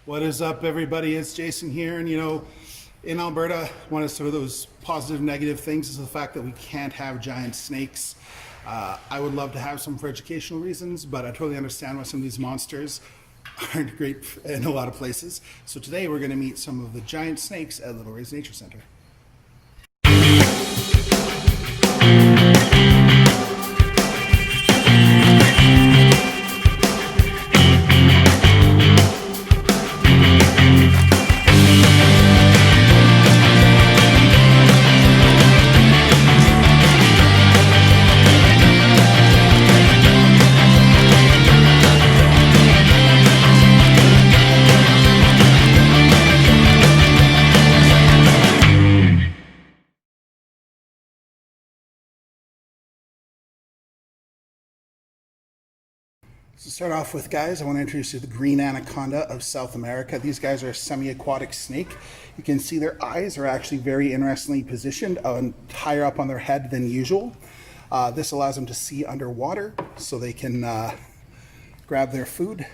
What is up, everybody? It's Jason here, and in Alberta, one of sort of those positive, negative things is the fact that we can't have giant snakes. I would love to have some for educational reasons, but I totally understand why some of these monsters aren't great in a lot of places. So today we're going to meet some of the giant snakes at Little Rays Nature Center. To start off with, guys, I want to introduce you to the green anaconda of South America. These guys are a semi-aquatic snake. You can see their eyes are actually very interestingly positioned higher up on their head than usual. This allows them to see underwater so they can grab their food.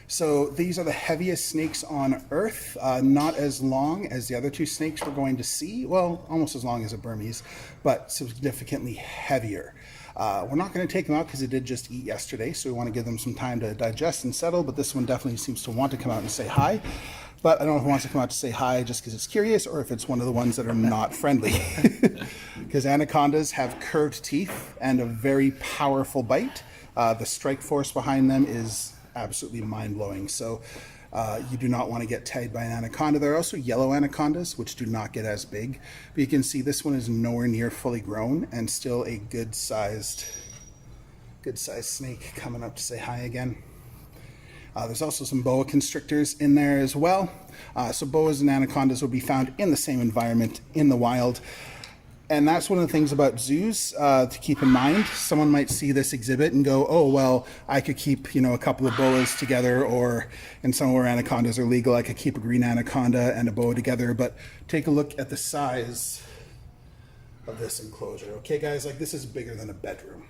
So these are the heaviest snakes on Earth, not as long as the other two snakes we're going to see. Well, almost as long as a Burmese, but significantly heavier. We're not going to take them out because it did just eat yesterday, so we want to give them some time to digest and settle, but this one definitely seems to want to come out and say hi. But I don't know if it wants to come out to say hi just because it's curious or if it's one of the ones that are not friendly. Because anacondas have curved teeth and a very powerful bite. The strike force behind them is absolutely mind-blowing. So you do not want to get tagged by an anaconda. There are also yellow anacondas, which do not get as big. But you can see this one is nowhere near fully grown and still a good-sized snake coming up to say hi again. There's also some boa constrictors in there as well. So boas and anacondas will be found in the same environment in the wild. And that's one of the things about zoos to keep in mind. Someone might see this exhibit and go, oh, well, I could keep, a couple of boas together, or in some where anacondas are legal, I could keep a green anaconda and a boa together. But take a look at the size of this enclosure. Okay, guys, like this is bigger than a bedroom.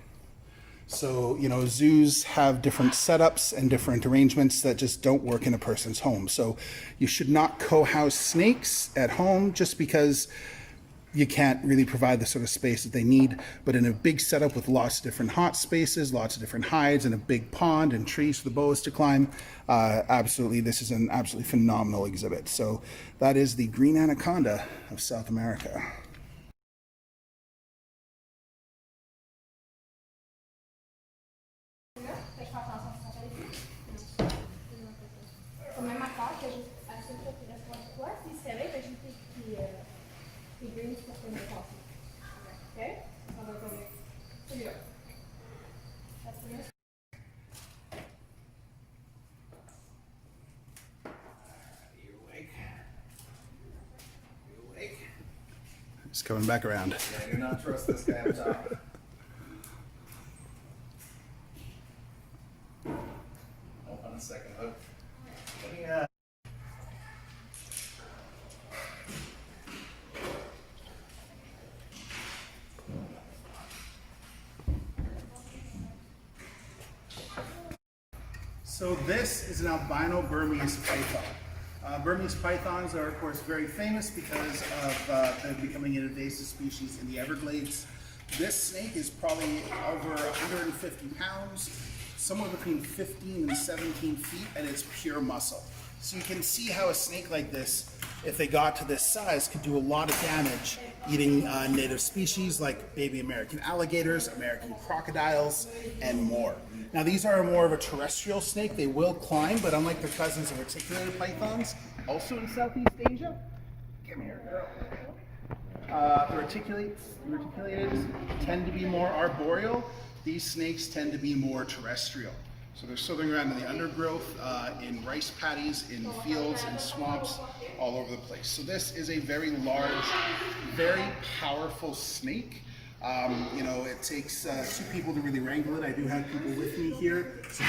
So, zoos have different setups and different arrangements that just don't work in a person's home. So you should not co-house snakes at home just because you can't really provide the sort of space that they need. But in a big setup with lots of different hot spaces, lots of different hides, and a big pond and trees for the boas to climb, absolutely, this is an absolutely phenomenal exhibit. So that is the green anaconda of South America. It's coming back around. Yeah, do not trust this guy up top. Hold on a second, hook. Yeah. So this is an albino Burmese python. Burmese pythons are, of course, very famous because of them becoming an invasive species in the Everglades. This snake is probably over 150 pounds, somewhere between 15 and 17 feet, and it's pure muscle. So you can see how a snake like this, if they got to this size, could do a lot of damage eating native species like baby American alligators, American crocodiles, and more. Now these are more of a terrestrial snake. They will climb, but unlike their cousins, the reticulated pythons, also in Southeast Asia, come here, girl. The reticulated tend to be more arboreal. These snakes tend to be more terrestrial. So they're slithering around in the undergrowth, in rice paddies, in fields, in swamps, all over the place. So this is a very large, very powerful snake. It takes two people to really wrangle it. I do have people with me here. So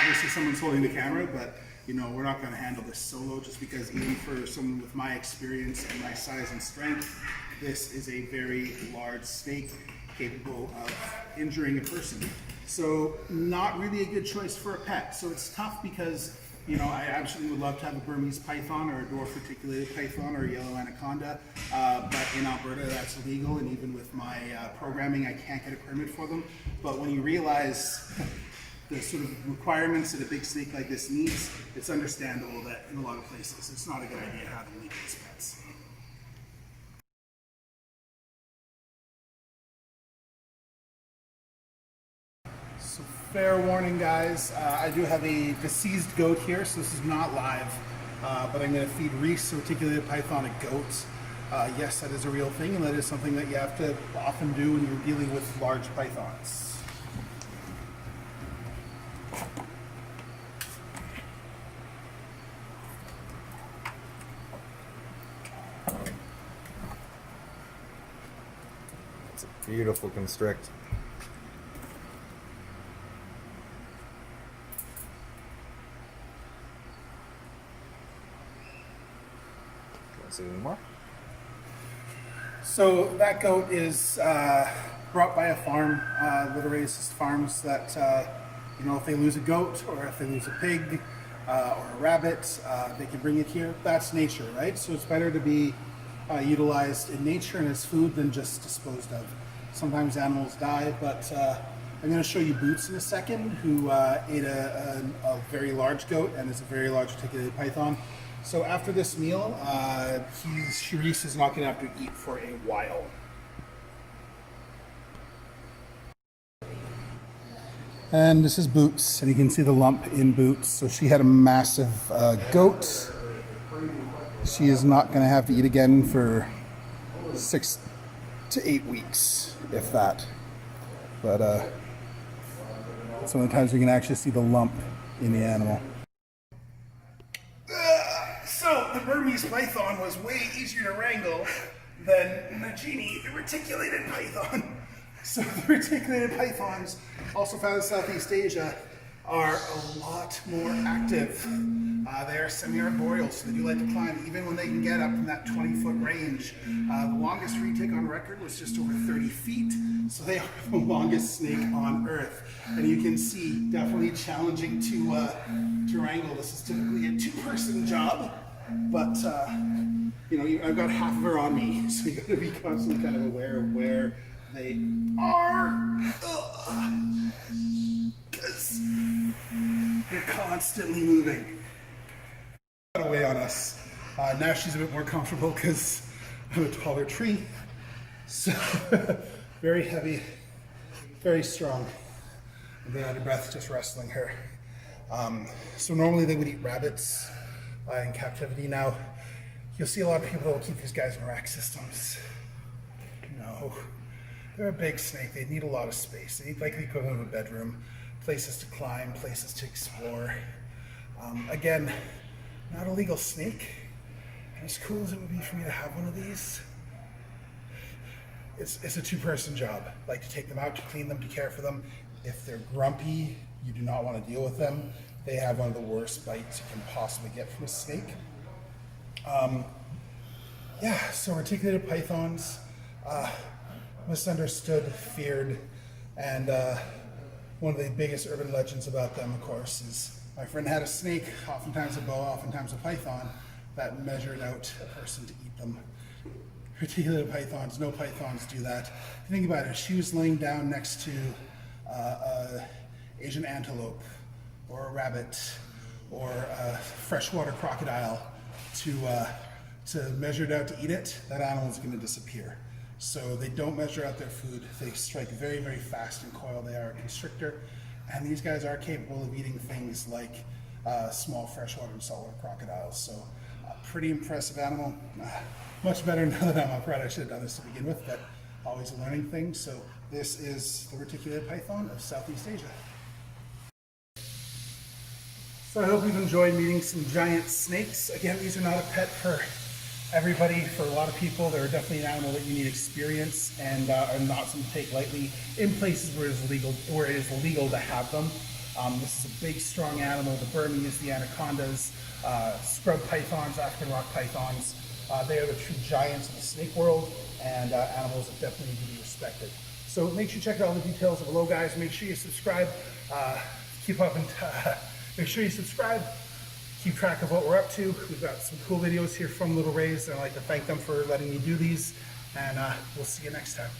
obviously someone's holding the camera, but we're not going to handle this solo just because even for someone with my experience and my size and strength, this is a very large snake capable of injuring a person. So not really a good choice for a pet. So it's tough because You know, I absolutely would love to have a Burmese python or a dwarf reticulated python or a yellow anaconda, but in Alberta that's illegal, and even with my programming I can't get a permit for them. But when you realize the sort of requirements that a big snake like this needs, it's understandable that in a lot of places it's not a good idea to have them legal as pets. So fair warning, guys, I do have a deceased goat here, so this is not live, but I'm going to feed Reese reticulated python a goat. Yes, that is a real thing, and that is something that you have to often do when you're dealing with large pythons. It's a beautiful constrict. See any more? So that goat is brought by a farm, litter raised farms that, you know, if they lose a goat or if they lose a pig or a rabbit, they can bring it here. That's nature, right? So it's better to be utilized in nature and as food than just disposed of. Sometimes animals die, but I'm going to show you Boots in a second, who ate a very large goat and is a very large reticulated python. So after this meal, Reese is not going to have to eat for a while. And this is Boots, and you can see the lump in Boots. So she had a massive goat. She is not going to have to eat again for 6 to 8 weeks, if that. But some of the times we can actually see the lump in the animal. So the Burmese python was way easier to wrangle than Nagini, the reticulated python. So the reticulated pythons, also found in Southeast Asia, are a lot more active. They are semi-arboreal, so they do like to climb, even when they can get up in that 20-foot range. The longest retic on record was just over 30 feet, so they are the longest snake on Earth. And you can see, definitely challenging to wrangle. This is typically a two-person job, but you know, I've got half of her on me, so you got to be constantly kind of aware of where they are, because they're constantly moving. Got away on us. Now she's a bit more comfortable because I'm a taller tree, so very heavy, very strong. I've been out of breath just wrestling her. So normally they would eat rabbits in captivity. Now you'll see a lot of people that will keep these guys in rack systems. No, they're a big snake. They need a lot of space. They need like the equivalent of a bedroom, places to climb, places to explore. Again, not a legal snake. And as cool as it would be for me to have one of these, it's a two-person job. Like, to take them out, to clean them, to care for them. If they're grumpy, you do not want to deal with them. They have one of the worst bites you can possibly get from a snake. Yeah, so reticulated pythons, misunderstood, feared, and one of the biggest urban legends about them, of course, is my friend had a snake, oftentimes a boa, oftentimes a python, that measured out a person to eat them. Reticulated pythons, no pythons do that. Think about it, she was laying down next to Asian antelope, or a rabbit, or a freshwater crocodile to measure it out to eat it, that animal's going to disappear. So they don't measure out their food. They strike very, very fast and coil. They are a constrictor. And these guys are capable of eating things like small freshwater and saltwater crocodiles. So pretty impressive animal. Much better now that I'm upright. I should have done this to begin with, but always a learning thing. So this is the reticulated python of Southeast Asia. So I hope you've enjoyed meeting some giant snakes. Again, these are not a pet for everybody. For a lot of people, they're definitely an animal that you need experience and are not something to take lightly in places where it is illegal to have them. This is a big, strong animal. The Burmese, the anacondas, scrub pythons, African rock pythons. They are the true giants of the snake world, and animals that definitely need to be respected. So make sure you check out all the details below, guys. Make sure you subscribe. Keep up and make sure you subscribe. keep track of what we're up to. We've got some cool videos here from Little Rays, and I'd like to thank them for letting me do these, and we'll see you next time.